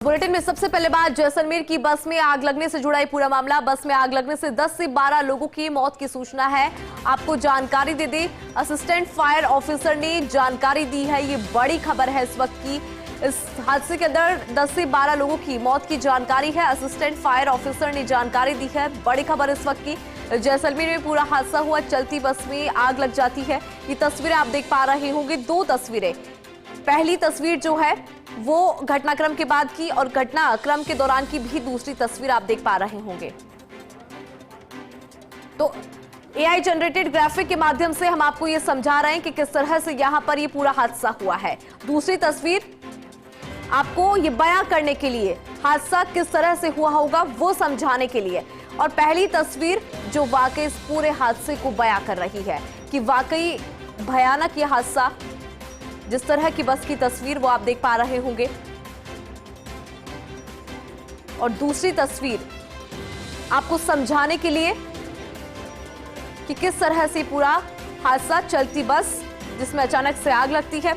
Bulletin में सबसे पहले बात जैसलमेर की बस में आग लगने से जुड़ा ये पूरा मामला। बस में आग लगने से 10 से 12 लोगों की मौत की सूचना है। आपको जानकारी दे दें, असिस्टेंट फायर ऑफिसर ने जानकारी दी है। ये बड़ी खबर है इस वक्त की। इस हादसे के अंदर 10 से 12 लोगों की मौत की जानकारी है। असिस्टेंट फायर ऑफिसर ने जानकारी दी है। बड़ी खबर इस वक्त की। जैसलमेर में पूरा हादसा हुआ, चलती बस में आग लग जाती है। ये तस्वीरें आप देख पा रहे होंगे, दो तस्वीरें। पहली तस्वीर जो है वो घटनाक्रम के बाद की, और घटनाक्रम के दौरान की भी दूसरी तस्वीर आप देख पा रहे होंगे। तो एआई जनरेटेड ग्राफिक के माध्यम से हम आपको ये समझा रहे हैं कि किस तरह से यहां पर ये पूरा हादसा हुआ है। दूसरी तस्वीर आपको ये बयां करने के लिए, हादसा किस तरह से हुआ होगा वो समझाने के लिए। और पहली तस्वीर जो वाकई इस पूरे हादसे को बयां कर रही है कि वाकई भयानक ये हादसा, जिस तरह की बस की तस्वीर वो आप देख पा रहे होंगे। और दूसरी तस्वीर आपको समझाने के लिए कि किस तरह से पूरा हादसा, चलती बस जिसमें अचानक से आग लगती है।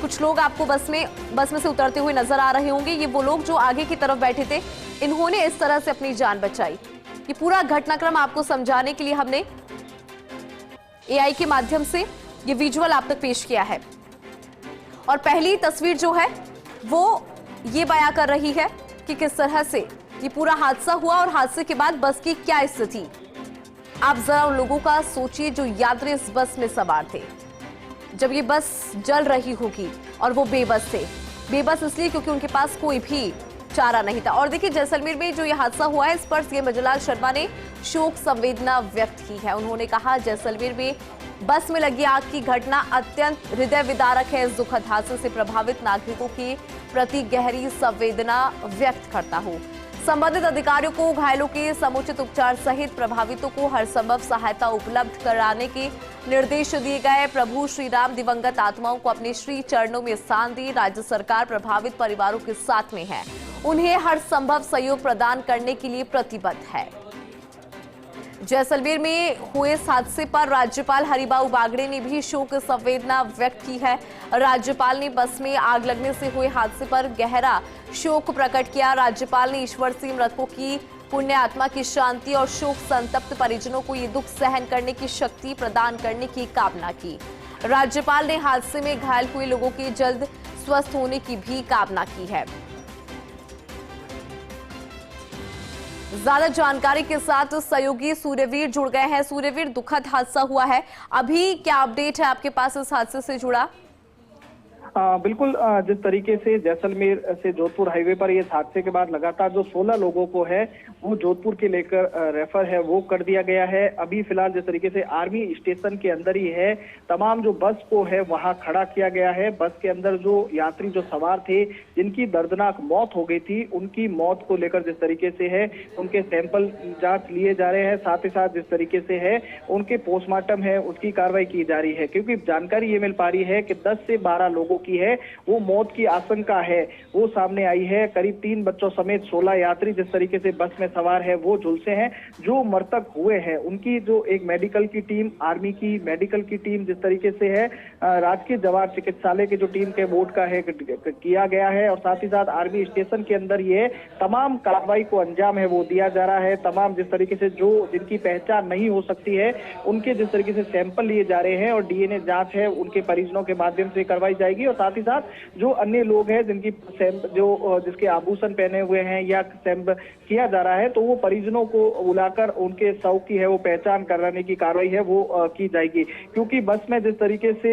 कुछ लोग आपको बस में से उतरते हुए नजर आ रहे होंगे। ये वो लोग जो आगे की तरफ बैठे थे, इन्होंने इस तरह से अपनी जान बचाई। ये पूरा घटनाक्रम आपको समझाने के लिए हमने एआई के माध्यम से ये विजुअल आप तक पेश किया है। और पहली तस्वीर जो है वो ये बयां कर रही है कि किस तरह से ये पूरा हादसा हुआ और हादसे के बाद बस की क्या स्थिति। आप जरा उन लोगों का सोचिए जो यात्री इस बस में सवार थे, जब ये बस जल रही होगी और वो बेबस थे। बेबस इसलिए क्योंकि उनके पास कोई भी चारा नहीं था। और देखिए, जैसलमेर में जो ये हादसा हुआ है, इस पर सीएम बजरलाल शर्मा ने शोक संवेदना व्यक्त की है। उन्होंने कहा, जैसलमेर में बस में लगी आग की घटना अत्यंत हृदय विदारक है। इस दुखद हादसे से प्रभावित नागरिकों के प्रति गहरी संवेदना व्यक्त करता हूँ। संबंधित अधिकारियों को घायलों के समुचित उपचार सहित प्रभावितों को हर संभव सहायता उपलब्ध कराने के निर्देश दिए गए। प्रभु श्री राम दिवंगत आत्माओं को अपने श्री चरणों में स्थान दी। राज्य सरकार प्रभावित परिवारों के साथ में है, उन्हें हर संभव सहयोग प्रदान करने के लिए प्रतिबद्ध है। जैसलमेर में हुए इस हादसे पर राज्यपाल हरिबाऊ बागड़े ने भी शोक संवेदना व्यक्त की है। राज्यपाल ने बस में आग लगने से हुए हादसे पर गहरा शोक प्रकट किया। राज्यपाल ने ईश्वर से मृतकों की पुण्य आत्मा की शांति और शोक संतप्त परिजनों को ये दुख सहन करने की शक्ति प्रदान करने की कामना की। राज्यपाल ने हादसे में घायल हुए लोगों के जल्द स्वस्थ होने की भी कामना की है। ज्यादा जानकारी के साथ सहयोगी सूर्यवीर जुड़ गए हैं। सूर्यवीर, दुखद हादसा हुआ है, अभी क्या अपडेट है आपके पास इस हादसे से जुड़ा? बिल्कुल, जिस तरीके से जैसलमेर से जोधपुर हाईवे पर इस हादसे के बाद लगातार जो 16 लोगों को है वो जोधपुर के लेकर रेफर है वो कर दिया गया है। अभी फिलहाल जिस तरीके से आर्मी स्टेशन के अंदर ही है, तमाम जो बस को है वहां खड़ा किया गया है। बस के अंदर जो यात्री जो सवार थे, जिनकी दर्दनाक मौत हो गई थी, उनकी मौत को लेकर जिस तरीके से है उनके सैंपल जांच लिए जा रहे हैं। साथ ही साथ जिस तरीके से है उनके पोस्टमार्टम है उसकी कार्रवाई की जा रही है, क्योंकि जानकारी ये मिल पा रही है कि 10 से 12 लोगों की है वो मौत की आशंका है वो सामने आई है। करीब 3 बच्चों समेत 16 यात्री जिस तरीके से बस में सवार है वो झुलसे हैं। जो मृतक हुए हैं उनकी जो एक मेडिकल की टीम, आर्मी की मेडिकल की टीम जिस तरीके से है राजकीय जवाहर चिकित्सालय की जो टीम के बोर्ड का है किया गया है। और साथ ही साथ आर्मी स्टेशन के अंदर ये तमाम कार्रवाई को अंजाम है वो दिया जा रहा है। तमाम जिस तरीके से जो जिनकी पहचान नहीं हो सकती है उनके जिस तरीके से सैंपल लिए जा रहे हैं और डीएनए जांच है उनके परिजनों के माध्यम से करवाई जाएगी। और साथ ही साथ जो अन्य लोग हैं जिनकी जिसके आभूषण पहने हुए हैं या सैंपल किया जा रहा है, तो वो परिजनों को बुलाकर उनके शव की है वो पहचान कराने की कार्रवाई है वो की जाएगी। क्योंकि बस में जिस तरीके से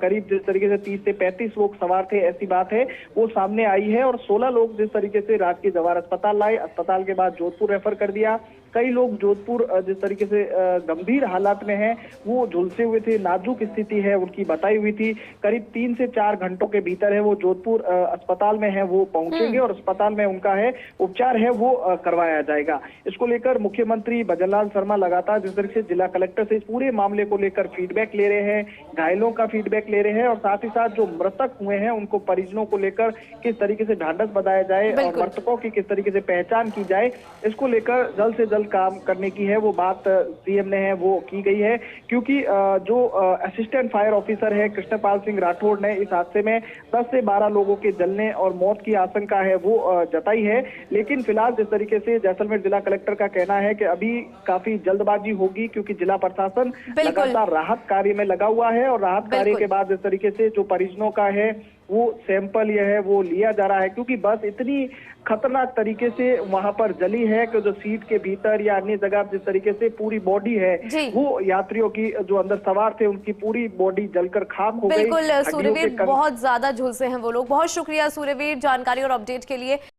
करीब जिस तरीके से 30 से 35 लोग सवार थे, ऐसी बात है वो सामने आई है। और 16 लोग जिस तरीके से राजकीय जवाहर अस्पताल लाए, अस्पताल के बाद जोधपुर रेफर कर दिया। कई लोग जोधपुर जिस तरीके से गंभीर हालात में हैं वो झुलसे हुए थे, नाजुक स्थिति है उनकी बताई हुई थी। करीब 3 से 4 घंटों के भीतर है वो जोधपुर अस्पताल में है वो पहुंचेंगे और अस्पताल में उनका है उपचार है वो करवाया जाएगा। इसको लेकर मुख्यमंत्री बजरलाल शर्मा लगातार जिस तरीके से जिला कलेक्टर से इस पूरे मामले को लेकर फीडबैक ले रहे हैं, घायलों का फीडबैक ले रहे हैं और साथ ही साथ जो मृतक हुए हैं उनको परिजनों को लेकर किस तरीके से ढांढस बंधाया जाए और मृतकों की किस तरीके से पहचान की जाए, इसको लेकर जल्द से जल्द काम करने की है वो बात सीएम ने है वो की गई है, क्योंकि जो असिस्टेंट फायर ऑफिसर है कृष्णपाल सिंह राठौड़ ने इस हादसे में 10 से 12 लोगों के जलने और मौत की आशंका है वो जताई है। लेकिन फिलहाल जिस तरीके से जैसलमेर जिला कलेक्टर का कहना है कि अभी काफी जल्दबाजी होगी, क्योंकि जिला प्रशासन लगातार राहत कार्य में लगा हुआ है और राहत कार्य के बाद जिस तरीके से जो परिजनों का है वो सैंपल यह है वो लिया जा रहा है, क्योंकि बस इतनी खतरनाक तरीके से वहां पर जली है कि जो सीट के भीतर या अन्य जगह जिस तरीके से पूरी बॉडी है वो यात्रियों की जो अंदर सवार थे उनकी पूरी बॉडी जलकर खाक हो गई। बिल्कुल सूर्यवीर, बहुत ज्यादा झुलसे हैं वो लोग। बहुत शुक्रिया सूर्यवीर जानकारी और अपडेट के लिए।